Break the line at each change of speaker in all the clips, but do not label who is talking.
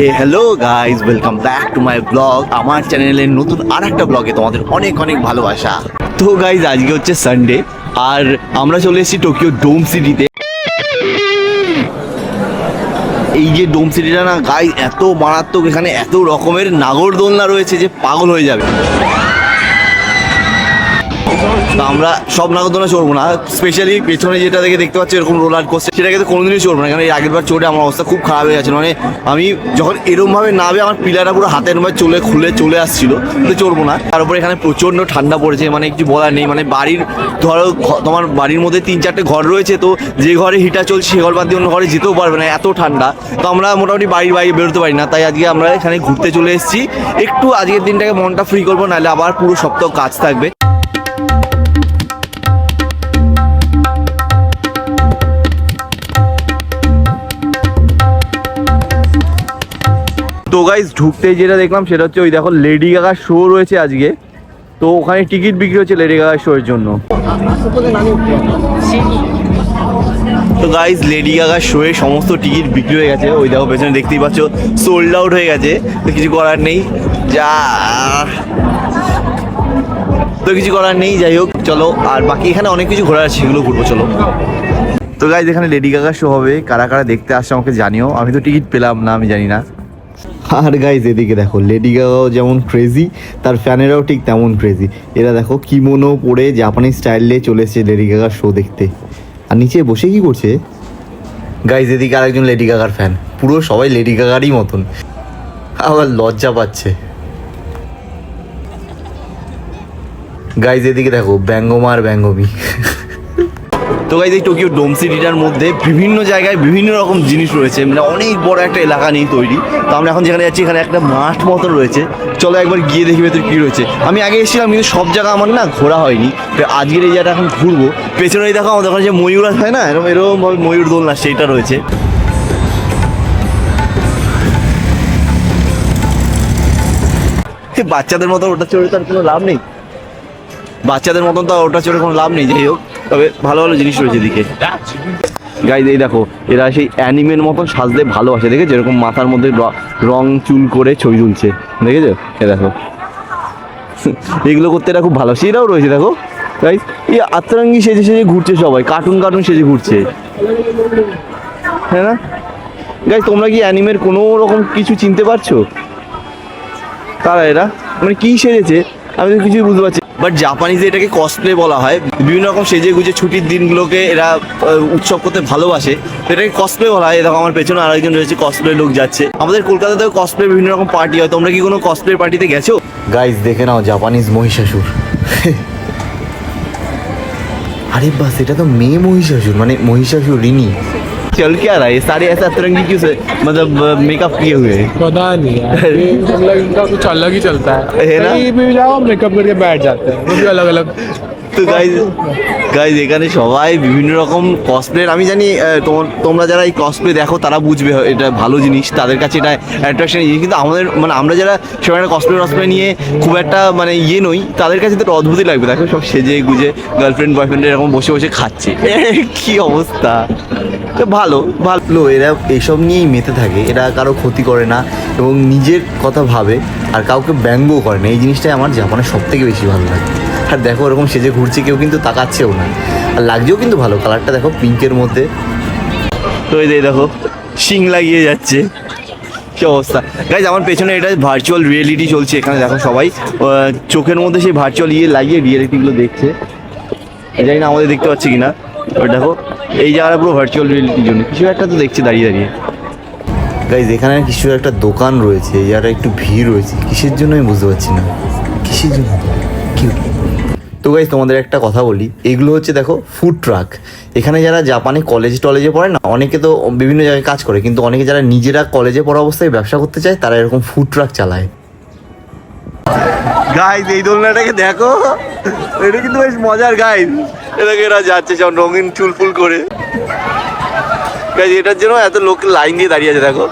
Hello guys, welcome back to my blog. আমার চ্যানেলের নতুন আর একটা ব্লগে তোমাদের অনেক অনেক ভালোবাসা। তো গাইজ, আজকে হচ্ছে সানডে আর আমরা চলে এসেছি টোকিও ডোম সিটিতে। এই যে ডোম সিটিটা না গাইজ এত মারাত্মক, এখানে এত রকমের নাগরদোলনা রয়েছে যে পাগল হয়ে যাবে। তো আমরা সব নাগরদোলনা চড়বো না, স্পেশালি পেছনে যেটা থেকে দেখতে পাচ্ছি এরকম রোলার কোস্টার, সেটাকে তো কোনোদিনই চড়বো না। কারণ এই আগের বার চড়ে আমার অবস্থা খুব খারাপ হয়ে গেছিলো। মানে আমি যখন এরকমভাবে নামে আমার পিলারটা পুরো হাতের মধ্যে চলে আসছিলো, তো চড়বো না। তার উপরে এখানে প্রচণ্ড ঠান্ডা পড়েছে, মানে কিছু বলার নেই। মানে বাড়ির ধরো তোমার বাড়ির মধ্যে 3-4টে ঘর রয়েছে, তো যে ঘরে হিটার চলছে সে ঘর বাদ দিয়ে অন্য ঘরে যেতেও পারবে না, এত ঠান্ডা। তো আমরা মোটামুটি বাড়ির বাইরে বেরোতে পারি না, তাই আজকে আমরা এখানে ঘুরতে চলে এসেছি। একটু আজকের দিনটাকে মনটা ফ্রি করবো, নাহলে আবার পুরো সপ্তাহ কাজ থাকবে। তো গাইজ, ঢুকতেই যেটা দেখলাম সেটা হচ্ছে ওই দেখো লেডি গাগার শো রয়েছে আজকে। তো ওখানে টিকিট বিক্রি হচ্ছে লেডি গাগার শো এর জন্য। তো গাইজ, লেডি গাগার শো এর সমস্ত টিকিট বিক্রি হয়ে গেছে। ওই দেখো পেছনে দেখতেই পাচ্ছ, সোল্ড আউট হয়ে গেছে। তো কিছু করার নেই, কিছু করার নেই। যাই হোক, চলো। আর বাকি এখানে অনেক কিছু ঘোরার আছে, সেগুলো ঘুরবো, চলো। তো গাইজ, এখানে লেডি গাগার শো হবে, কারা কারা দেখতে আসছে আমাকে জানিও। আমি তো টিকিট পেলাম না, আমি জানি না। আর গাইজ, এদিকে দেখো লেডি গাগাও যেমন ক্রেজি, তার ফ্যানেরাও ঠিক তেমন ক্রেজি। এরা দেখো কিমোনো পরে জাপানিজ স্টাইলে চলে এসেছে লেডি গাগার শো দেখতে। আর নিচে বসে কি করছে গাইজ, এদিকে আরেকজন লেডি গাগার ফ্যান, পুরো সবাই লেডি গাগারই মতন, আবার লজ্জা পাচ্ছে। গাইজ, এদিকে দেখো ব্যঙ্গমার ব্যঙ্গমি। তো গাইজ, এই টোকিও ডোম সিটিটার মধ্যে বিভিন্ন জায়গায় বিভিন্ন রকম জিনিস রয়েছে, মানে অনেক বড় একটা এলাকা নিয়ে তৈরি। তো আমরা এখন যেখানে যাচ্ছি, এখানে একটা মাঠ মতন রয়েছে। চলো একবার গিয়ে দেখি ভেতরে কী রয়েছে। আমি আগে এসেছিলাম, কিন্তু সব জায়গা আমার না ঘোরা হয়নি। তো আজকের এই জায়গাটা এখন ঘুরবো। পেছনেই দেখো আমাদের ওখানে যে ময়ূর হয় না, এরকমভাবে ময়ূর দোলনা, সেইটা রয়েছে। বাচ্চাদের মতো ওটা চড়ে তার কোনো লাভ নেই, বাচ্চাদের মতন তো ওটা চড়ে কোনো লাভ নেই। যাই হোক, তবে ভালো ভালো জিনিস রয়েছে এদিকে। গাইজ, এই দেখো এরা সেই অ্যানিমের মতন সাজতে ভালোবাসে, দেখেছো? এরকম মাথার মধ্যে রং চুল করে ছবি তুলছে, দেখেছো? এ দেখো, এগুলো করতে এরা খুব ভালোবাসে। এরাও রয়েছে দেখো গাইজ, এই আতরঙ্গি সেজে সেজে ঘুরছে, সবাই কার্টুন সেজে ঘুরছে, হ্যাঁ না গাইজ? তোমরা কি অ্যানিমের কোনো রকম কিছু চিনতে পারছো? কারা এরা, মানে কি সেজেছে আমি তো কিছুই বুঝতে পারছি। বাট জাপানিজে এটাকে কসপ্লে বলা হয়। বিভিন্ন রকম সেজে গুজে ছুটির দিনগুলোকে এরা উৎসব করতে ভালোবাসে, এটাকে কসপ্লে বলা হয়। দেখো আমার পেছনে আরেকজন রয়েছে, কসপ্লে লোক যাচ্ছে। আমাদের কলকাতাতেও কসপ্লে বিভিন্ন রকম পার্টি হয়। তোমরা কি কোনো কসপ্লে পার্টিতে গেছো? গাইজ, দেখে নাও জাপানিজ মহিষাসুর। আরে বাস, এটা তো মেয়ে মহিষাসুর, মানে মহিষাসুরিনী। चल क्या रहा है ये सारे ऐसे अतरंगी क्यों से, मतलब मेकअप किए हुए?
पता नहीं यार, ये मतलब इनका कुछ अलग ही चलता है ना। कहीं भी जाओ मेकअप करके बैठ जाते हैं, वो भी अलग अलग।
তো গাইজ এখানে সবাই বিভিন্ন রকম কসপ্লে। আমি জানি তোমরা যারা এই কসপ্লে দেখো তারা বুঝবে এটা ভালো জিনিস, তাদের কাছে এটা অ্যাট্রাকশন জিনিস। কিন্তু আমাদের মানে আমরা যারা সবাই একটা কসপ্লে নিয়ে খুব একটা মানে নই, তাদের কাছে তো অদ্ভুতই লাগবে। দেখো সব সেজে গুজে গার্লফ্রেন্ড বয়ফ্রেন্ড এরকম বসে বসে খাচ্ছে, কি অবস্থা। তো ভালো, এরা এসব নিয়েই মেতে থাকে। এরা কারো ক্ষতি করে না এবং নিজের কথা ভাবে, আর কাউকে ব্যঙ্গও করে না। এই জিনিসটাই আমার জাপানের সব থেকে বেশি ভালো লাগে। আর দেখো ওরকম সেজে ঘুরছে, কেউ কিন্তু তাকাচ্ছেও না, আর লাগছেও কিন্তু ভালো। কালারটা দেখো পিঙ্কের মধ্যে। তো এই দেখো শিং লাগিয়ে যাচ্ছে, কি অবস্থা গাইজ। আমার পেছনে এটা ভার্চুয়াল রিয়েলিটি চলছে। এখানে দেখো সবাই চোখের মধ্যে সেই ভার্চুয়াল লাগিয়ে রিয়েলিটিগুলো দেখছে। জানি না আমাদের দেখতে পাচ্ছি কিনা। ওই দেখো এই জায়গাটা পুরো ভার্চুয়াল রিয়েলিটির জন্য কিছু একটা তো দেখছি দাঁড়িয়ে গাইজ। এখানে কিছু একটা দোকান রয়েছে, এই জায়গাটা একটু ভিড় রয়েছে, কিসের জন্য আমি বুঝতে পারছি না, কিসের জন্য কি। তো গাইজ, তোমাদের একটা কথা বলি, এগুলো হচ্ছে দেখো ফুড ট্রাক। এখানে যারা জাপানে টলেজে পড়ে না, অনেকে তো বিভিন্ন জায়গায় কাজ করে, কিন্তু অনেকে যারা নিজেরা কলেজে পড়া অবস্থায় ব্যবসা করতে চায়, তারা এরকম ফুড ট্রাক চালায়। গাইজ, এই দোলনাটাকে দেখো, এটা কিন্তু বেশ মজার গাইজ। এটাকে এরা যাচ্ছে সব রঙিন চুল ফুল করে। গাইজ, এটার জন্য এত লোক লাইন দিয়ে দাঁড়িয়ে আছে দেখো।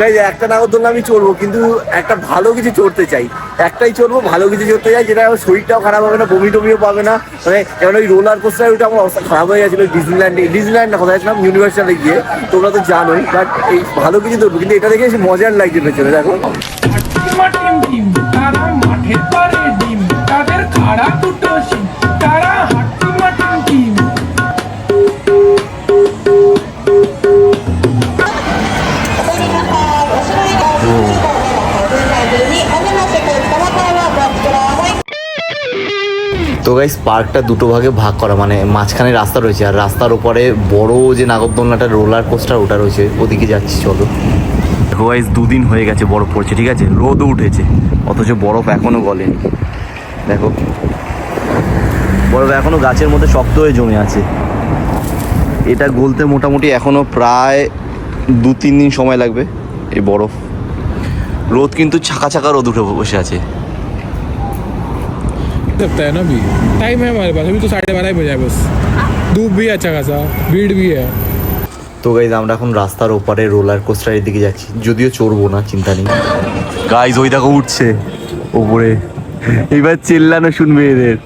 গাইজ একটা নাগরদোলনা আমি চড়বো, কিন্তু একটা ভালো কিছু চড়তে চাই, একটাই চড়বো, ভালো কিছু চড়তে চাই যেটা আমার শরীরটাও খারাপ হবে না, বমি টমিও পাবে না। মানে যেমন ওই রোলার কোস্টারে ওইটা আমার অবস্থা খারাপ হয়ে গেছিলো ডিজনিল্যান্ড না কোথায় ছিলাম, ইউনিভার্সালে গিয়ে, তোমরা তো জানোই। বাট এই ভালো কিছু চড়বো, কিন্তু এটা দেখে মজার লাগছে পেছনে দেখো।
টিম তারা মাঠের পারে ডিম, তাদের খাড়া দুটো সিং, তারা হাট্টি মাটিম টিম।
তো গাইস পার্কটা দুটো ভাগে ভাগ করা, মানে মাঝখানে রাস্তা রয়েছে আর রাস্তার উপরে বড় যে নাগরদোলনাটা রোলার কোস্টার ওটা রয়েছে, ওদিকে যাচ্ছি চলো। দেখো গাইস 2 দিন হয়ে গেছে বরফ পড়ছে, ঠিক আছে, রোদও উঠেছে, অথচ বরফ এখনো গলেনি। দেখো বরফ এখনো গাছের মধ্যে শক্ত হয়ে জমে আছে। এটা গলতে মোটামুটি এখনো প্রায় 2-3 দিন সময় লাগবে। এই বরফ, রোদ কিন্তু ছাকা ছাকা রোদ উঠে বসে আছে।
लगता है ना, अभी टाइम है हमारे पास, अभी तो 12:30 बजे है बस। धूप भी है अच्छा खासा, भीड़ भी है।
তো গাইজ আমরা এখন রাস্তার ওপারে রোলার কোস্টারের দিকে যাচ্ছি, যদিও চড়বো না, চিন্তা নেই। গাইজ ওই দেখো উঠছে ওপরে, এবার চিল্লানো শুনবে এদের।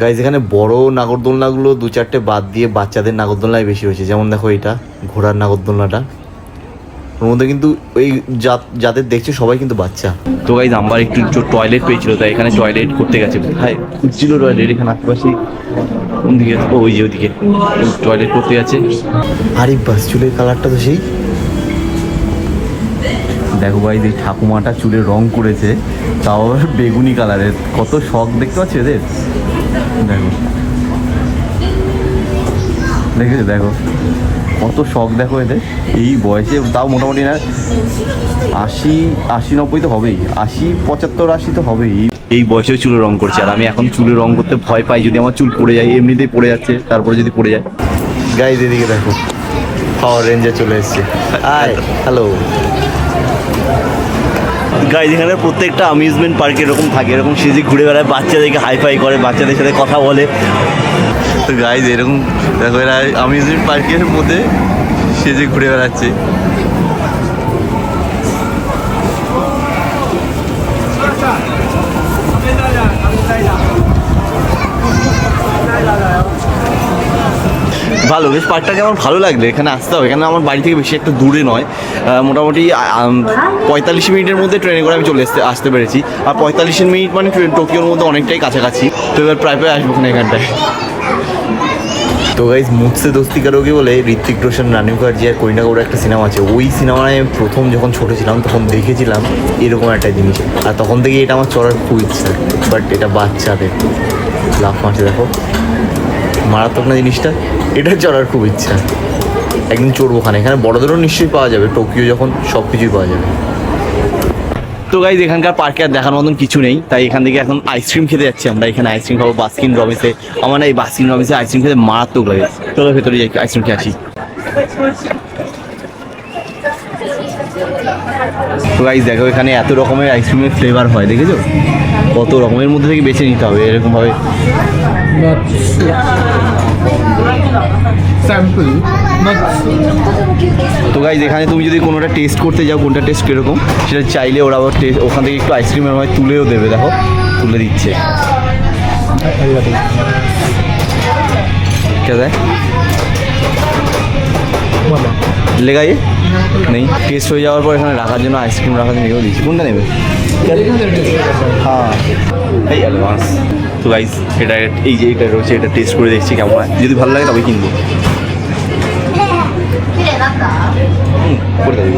গাইজ এখানে বড় নাগরদোলনাগুলো 2-4টে বাদ দিয়ে বাচ্চাদের নাগরদোলনায় বেশি হয়েছে। যেমন দেখো এটা ঘোড়ার নাগরদোলনাটা, ওর মধ্যে কিন্তু ওই যাদের দেখছে সবাই কিন্তু বাচ্চা। তো গাইজ আমার একটু টয়লেট পেয়েছিল, তাই এখানে টয়লেট করতে গেছে। ভাই খুঁজছিল টয়লেট এখানে আশেপাশে, কোন দিকে ওই যে ওইদিকে টয়লেট করতে গেছে। আরে বাস চুলের কালারটা তো সেই, দেখো ভাই এই ঠাকুমাটা চুলে রং করেছে, তাও বেগুনি কালারের, কত শখ দেখতে পাচ্ছি এদের। দেখো দেখেছো, দেখো কত শখ দেখো এদের এই বয়সে, তাও মোটামুটি না 80-90 তো হবেই, 80-85-80 তো হবেই। এই বয়সেও চুলে রং করছে, আর আমি এখন চুলে রং করতে ভয় পাই, যদি আমার চুল পড়ে যায়, এমনিতেই পড়ে যাচ্ছে, তারপরে যদি পড়ে যায়। গাইজ এদিকে দেখো পাওয়ার রেঞ্জার চলে এসছে। হাই হ্যালো গাইজ, এখানে প্রত্যেকটা অ্যামিউজমেন্ট পার্কে এরকম থাকে, এরকম সেজে ঘুরে বেড়ায়, বাচ্চাদেরকে হাইফাই করে, বাচ্চাদের সাথে কথা বলে। তো গাইজ এরকম দেখো এরা অ্যামিউজমেন্ট পার্কের মধ্যে সেজে ঘুরে বেড়াচ্ছে। ভালো, বেশ পার্কটাকে আমার ভালো লাগলো, এখানে আসতে হবে। এখানে আমার বাড়ি থেকে বেশি একটা দূরে নয়, মোটামুটি 45 মিনিটের মধ্যে ট্রেনে করে আমি আসতে পেরেছি। আর 45 মিনিট মানে টোকিওর মধ্যে অনেকটাই কাছাকাছি। তো এবার প্রায় আসবো ওখানে এখানটায়। তো গাইজ মুঝসে দোস্তি কারোগে বলে ঋত্বিক রোশন, রানি মুখার্জি আর করিনা কাপুরের একটা সিনেমা আছে। ওই সিনেমায় প্রথম যখন ছোটো ছিলাম তখন দেখেছিলাম এরকম একটা জিনিস, আর তখন থেকে এটা আমার চড়ার খুব ইচ্ছা। বাট এটা বাচ্চাদের, লাফ মারছে দেখো, মারাত্মক না জিনিসটা, এটা চড়ার খুব ইচ্ছা। একদিন চড়বো ওখানে, এখানে বড়দেরও নিশ্চয়ই পাওয়া যাবে, টোকিও যখন সব কিছুই পাওয়া যাবে। তো গাইজ এখানকার পার্কে আর দেখার মতন কিছু নেই, তাই এখান থেকে এখন আইসক্রিম খেতে যাচ্ছি আমরা। এখানে আইসক্রিম খাবো বাস্কিন রবিন্সে, আমার না এই বাস্কিন রবিন্সে আইসক্রিম খেতে মারাত্মক লাগে। চলো ভেতরে যাই আইসক্রিম খেয়ে আসি। তো গাইজ দেখো এখানে এত রকমের আইসক্রিমের ফ্লেভার হয়, দেখেছো কত রকমের মধ্যে থেকে বেছে নিতে হবে এরকমভাবে।
सैंपल
তো গাইজ এখানে তুমি যদি কোনোটা টেস্ট করতে যাও, কোনটা টেস্ট কীরকম সেটা চাইলে ওরা আবার ওখান থেকে একটু আইসক্রিমের মধ্যে তুলেও দেবে, দেখো তুলে দিচ্ছে। क्या है লেগা নেই, টেস্ট হয়ে যাওয়ার পর এখানে রাখার জন্য আইসক্রিম রাখার জন্য এও দিচ্ছি। কোনটা নেবে? হ্যাঁ এই অ্যাডভান্স। তো গাইজ এটা এই যে এটা রয়েছে, এটা টেস্ট করে দেখছি কেমন হয়, যদি ভালো লাগে তবে কিনবো। করে দেবে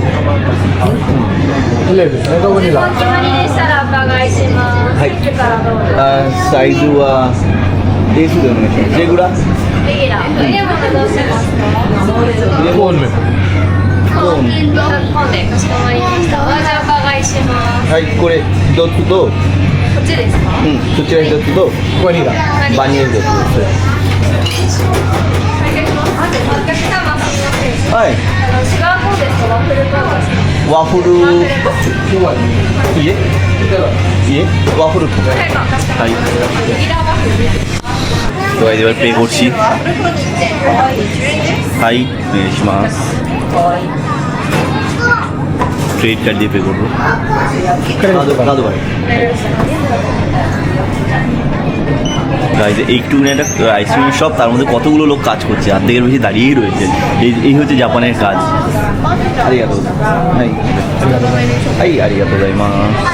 サイズはエースでお願いします。レギュラー
コーンमें
コーンでかしこまりました。お味お伺いします。
はい、これ1つと
っちですか？
そちら一つと
バニラ
バニラ一つです。
お客様
はい。
違う方ですか？ワッフルバーガーですか？
ワッフルいえワッフルはい
レギュラーワッフルです。
তো এই এবার পে করছি হাই পেしますক্রেডিট কার্ড দিয়ে পে করবো দাদু ভাই গাইজ এইটুকুনি একটা আইসক্রিম শপ তার মধ্যে কতগুলো লোক কাজ করছে অর্ধেকের বেশি দাঁড়িয়েই রয়েছে এই হচ্ছে জাপানের কাজ আরিগাতো হাই হাই আরিগাতো যাই মা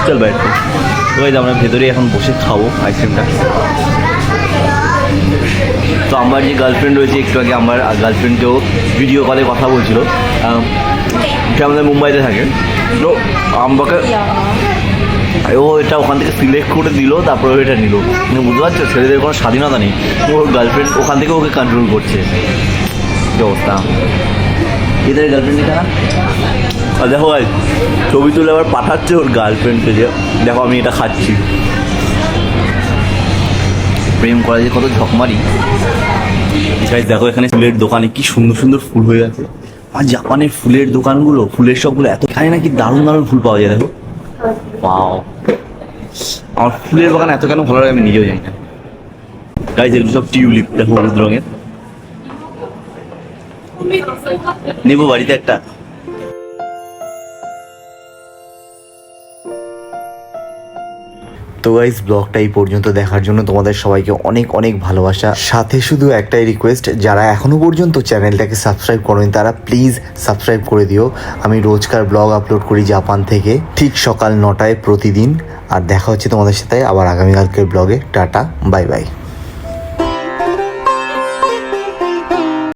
চল বাইরে তো গাইজ আমরা ভেতরে এখন বসে খাবো আইসক্রিমটা তো আমার যে গার্লফ্রেন্ড রয়েছে একটু আগে আমার গার্লফ্রেন্ডকেও ভিডিও কলে কথা বলছিল সে আমাদের মুম্বাইতে থাকে তো আমাকে ও এটা ওখান থেকে সিলেক্ট করে দিল তারপরে এটা নিল মানে বুঝতে পারছো ছেলেদের কোনো স্বাধীনতা নেই ওর গার্লফ্রেন্ড ওখান থেকে ওকে কন্ট্রোল করছে কি অবস্থা এদের গার্লফ্রেন্ড এখানে আর দেখো ভাই ছবি তুলে আবার পাঠাচ্ছে ওর গার্লফ্রেন্ডকে যে দেখো আমি এটা খাচ্ছি প্রেম করা যে কত ঝকমারি গাইস দেখো এখানে ফুলের দোকানে কি সুন্দর সুন্দর ফুল হয়ে আছে আর জাপানের ফুলের দোকানগুলো ফুলের সবগুলো এত এখানে নাকি দারুণ দারুণ ফুল পাওয়া যায় দেখো ওয়াও আমার ফুলের বাগান এত কেন ভালো লাগে আমি নিজেও জানি না গাইস এগুলো সব টিউলিপ দেখো হলুদ রঙের নেবো বাড়িতে একটা তো গাইস ব্লগটা এই পর্যন্ত দেখার জন্য তোমাদের সবাইকে অনেক অনেক ভালোবাসা সাথে শুধু একটাই রিকোয়েস্ট যারা এখনো পর্যন্ত চ্যানেলটাকে সাবস্ক্রাইব করেন তারা প্লিজ সাবস্ক্রাইব করে দিও আমি রোজকার ব্লগ আপলোড করি জাপান থেকে ঠিক সকাল 9টায় প্রতিদিন আর দেখা হচ্ছে তোমাদের সাথে আবার আগামীকালকের ব্লগে টাটা বাই বাই